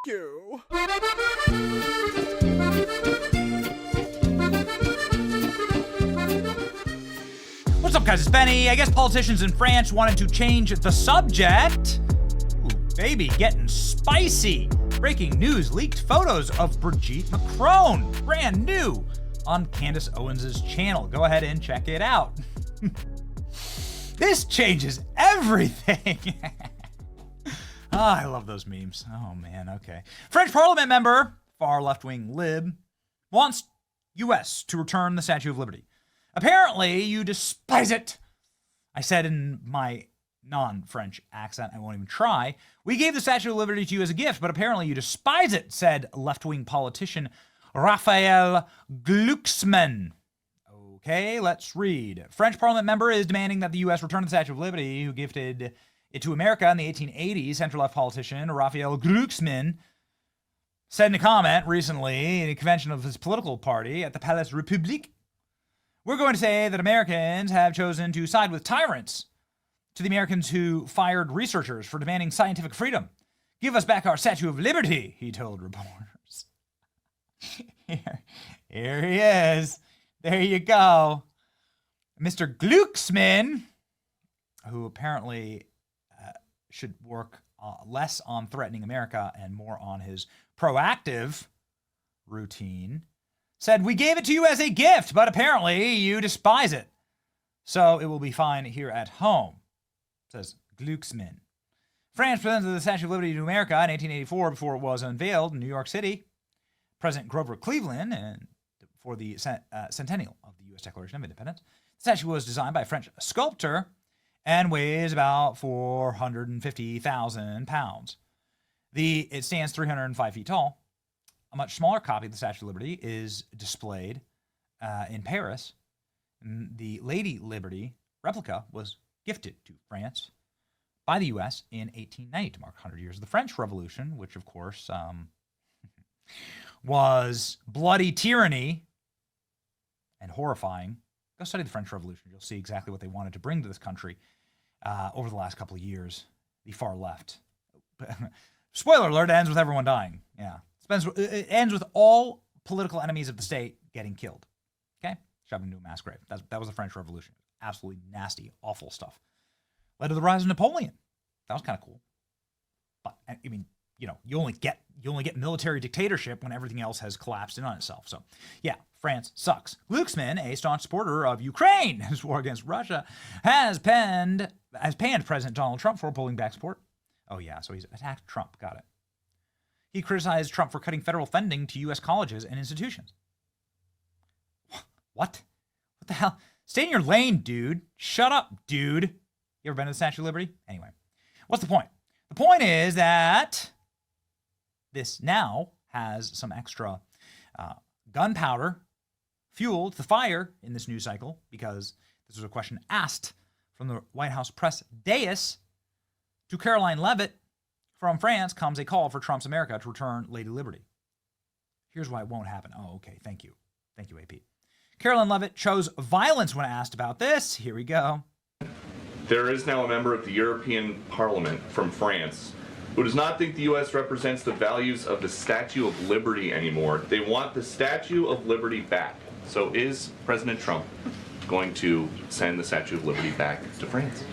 you. What's up, guys? It's Benny. I guess politicians in France wanted to change the subject. Ooh, baby, getting spicy. Breaking news, leaked photos of Brigitte Macron. Brand new on Candace Owens' channel. Go ahead and check it out. This changes everything. Oh, I love those memes. Oh, man, okay. French parliament member, far left-wing lib, wants U.S. to return the Statue of Liberty. Apparently, you despise it. I said in my non-French accent, I won't even try. We gave the Statue of Liberty to you as a gift, but apparently you despise it, said left-wing politician Raphael Glucksmann. Okay, let's read. French parliament member is demanding that the U.S. return the Statue of Liberty, who gifted it to America in the 1880s. Center-left politician Raphael Glucksmann said in a comment recently in a convention of his political party at the Palais République, "We're going to say that Americans have chosen to side with tyrants. To the Americans who fired researchers for demanding scientific freedom, give us back our Statue of Liberty," he told reporters. Here he is. There you go. Mr. Glucksmann, who apparently should work less on threatening America and more on his proactive routine, said, "We gave it to you as a gift, but apparently you despise it. So it will be fine here at home," says Glucksmann. France presented the Statue of Liberty to America in 1884 before it was unveiled in New York City. President Grover Cleveland, and for the centennial of the U.S. Declaration of Independence. The statue was designed by a French sculptor and weighs about 450,000 pounds. It stands 305 feet tall. A much smaller copy of the Statue of Liberty is displayed in Paris. The Lady Liberty replica was gifted to France by the U.S. in 1890 to mark 100 years of the French Revolution, which, of course, was bloody tyranny and horrifying. Go study the French Revolution. You'll see exactly what they wanted to bring to this country over the last couple of years. The far left. Spoiler alert, it ends with everyone dying. Yeah. It ends with all political enemies of the state getting killed. Okay? Shoved into a mass grave. That was the French Revolution. Absolutely nasty, awful stuff. Led to the rise of Napoleon. That was kind of cool. But, I mean, you only get military dictatorship when everything else has collapsed in on itself. So, yeah, France sucks. Glucksmann, a staunch supporter of Ukraine, his war against Russia, has panned President Donald Trump for pulling back support. Oh, yeah, so he's attacked Trump. Got it. He criticized Trump for cutting federal funding to U.S. colleges and institutions. What? What the hell? Stay in your lane, dude. Shut up, dude. You ever been to the Statue of Liberty? Anyway, what's the point? The point is that this now has some extra gunpowder fuel to the fire in this news cycle, because this was a question asked from the White House press dais to Karoline Leavitt. From France comes a call for Trump's America to return Lady Liberty. Here's why it won't happen. Oh, okay. Thank you. Thank you, AP. Karoline Leavitt chose violence when asked about this. Here we go. There is now a member of the European Parliament from France who does not think the U.S. represents the values of the Statue of Liberty anymore. They want the Statue of Liberty back. So is President Trump going to send the Statue of Liberty back to France?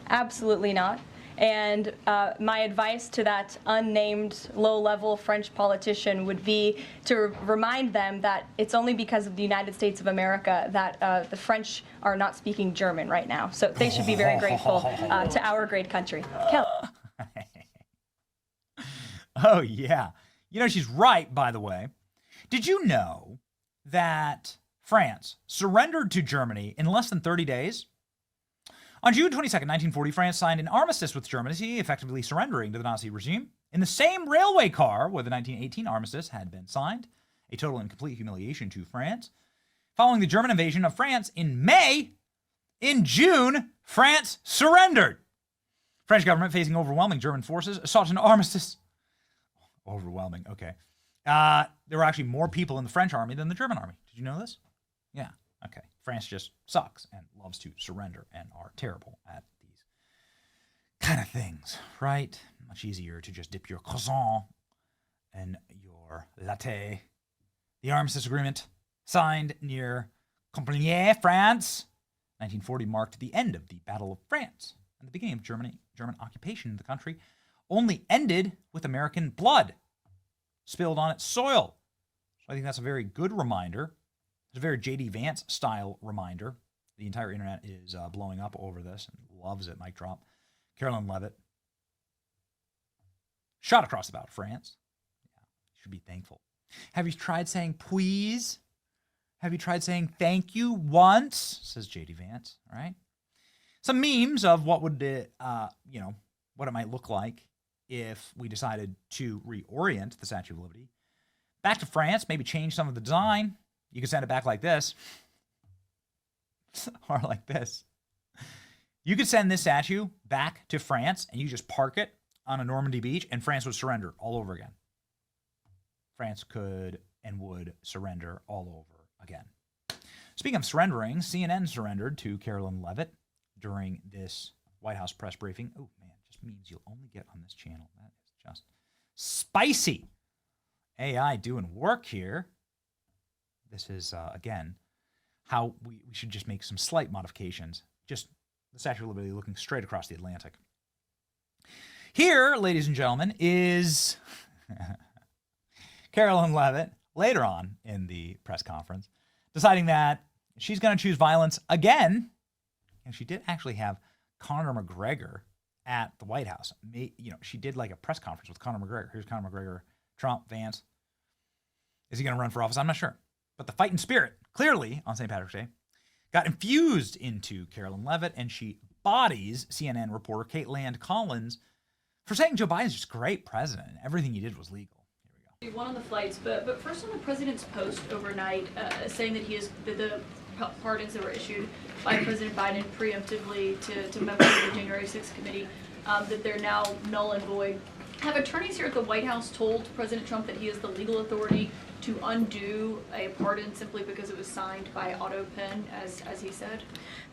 Absolutely not. And my advice to that unnamed low-level French politician would be to remind them that it's only because of the United States of America that the French are not speaking German right now. So they should be very grateful to our great country. Oh, yeah. She's right, by the way. Did you know that France surrendered to Germany in less than 30 days? On June 22nd, 1940, France signed an armistice with Germany, effectively surrendering to the Nazi regime. In the same railway car where the 1918 armistice had been signed, a total and complete humiliation to France. Following the German invasion of France in May, in June, France surrendered. French government, facing overwhelming German forces, sought an armistice. Overwhelming, okay. There were actually more people in the French army than the German army. Did you know this? Yeah, okay. France just sucks and loves to surrender and are terrible at these kind of things, right? Much easier to just dip your croissant and your latte. The armistice agreement signed near Compiègne, France. 1940 marked the end of the Battle of France and the beginning of German occupation of the country. Only ended with American blood spilled on its soil. So I think that's a very good reminder. It's a very J.D. Vance style reminder. The entire internet is blowing up over this and loves it. Mic drop. Karoline Leavitt shot across the bow of France. Yeah, you should be thankful. Have you tried saying please? Have you tried saying thank you once? Says J.D. Vance. All right. Some memes of what would what it might look like if we decided to reorient the Statue of Liberty back to France, maybe change some of the design. You could send it back like this. Or like this. You could send this statue back to France and you just park it on a Normandy beach and France would surrender all over again. France could and would surrender all over again. Speaking of surrendering, CNN surrendered to Karoline Leavitt during this White House press briefing. Oh, man, just means you'll only get on this channel. That is just spicy. AI doing work here. This is, again, how we should just make some slight modifications. Just the Statue of Liberty looking straight across the Atlantic. Here, ladies and gentlemen, is Karoline Leavitt later on in the press conference deciding that she's going to choose violence again. And she did actually have Conor McGregor at the White House. She did like a press conference with Conor McGregor. Here's Conor McGregor, Trump, Vance. Is he going to run for office? I'm not sure. But the fighting spirit, clearly, on St. Patrick's Day, got infused into Karoline Leavitt, and she bodies CNN reporter Karoline Collins for saying Joe Biden's just a great president and everything he did was legal. Here we go. One on the flights, but first on the president's post overnight, saying that the pardons that were issued by President Biden preemptively to members of the January 6th committee, that they're now null and void. Have attorneys here at the White House told President Trump that he has the legal authority to undo a pardon simply because it was signed by auto pen, as he said?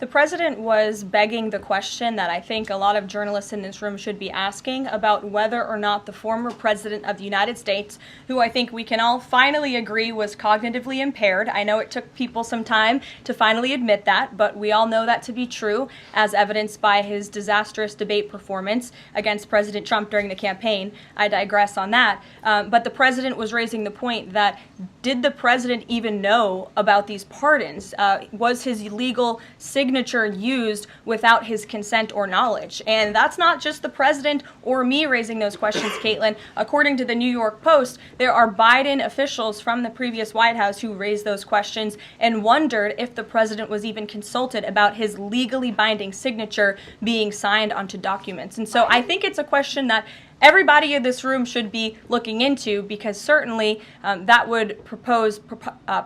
The president was begging the question that I think a lot of journalists in this room should be asking about whether or not the former president of the United States, who I think we can all finally agree was cognitively impaired. I know it took people some time to finally admit that, but we all know that to be true, as evidenced by his disastrous debate performance against President Trump during the campaign. I digress on that. But the president was raising the point that did the president even know about these pardons? Was his legal signature used without his consent or knowledge? And that's not just the president or me raising those questions, Caitlin. According to the New York Post, there are Biden officials from the previous White House who raised those questions and wondered if the president was even consulted about his legally binding signature being signed onto documents. And so I think it's a question that everybody in this room should be looking into, because certainly that would propose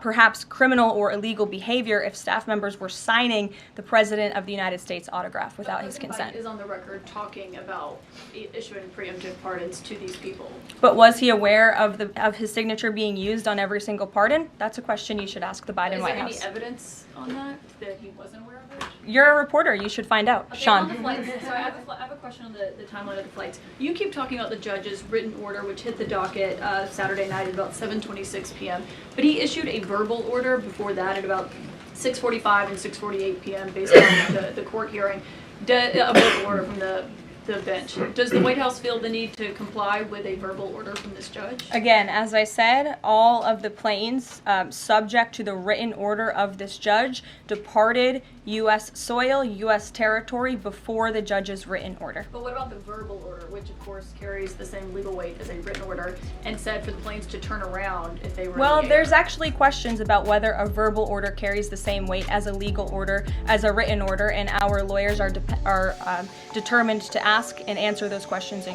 perhaps criminal or illegal behavior if staff members were signing the President of the United States autograph without his consent. Biden is on the record talking about issuing preemptive pardons to these people. But was he aware of his signature being used on every single pardon? That's a question you should ask the Biden White House. Is there any evidence on that he wasn't aware of it? You're a reporter. You should find out. Okay, Sean. On the flights, so I have a question on the timeline of the flights. You keep talking about the judge's written order, which hit the docket Saturday night at about 7:26 p.m. But he issued a verbal order before that at about 6:45 and 6:48 p.m. based on the court hearing. A verbal order from the bench. Does the White House feel the need to comply with a verbal order from this judge? Again, as I said, all of the planes subject to the written order of this judge departed U.S. soil, U.S. territory before the judge's written order. But what about the verbal order, which of course carries the same legal weight as a written order, and said for the planes to turn around if they were Well, in the air? there's actually questions about whether a verbal order carries the same weight as a legal order, as a written order, and our lawyers are determined to ask and answer those questions.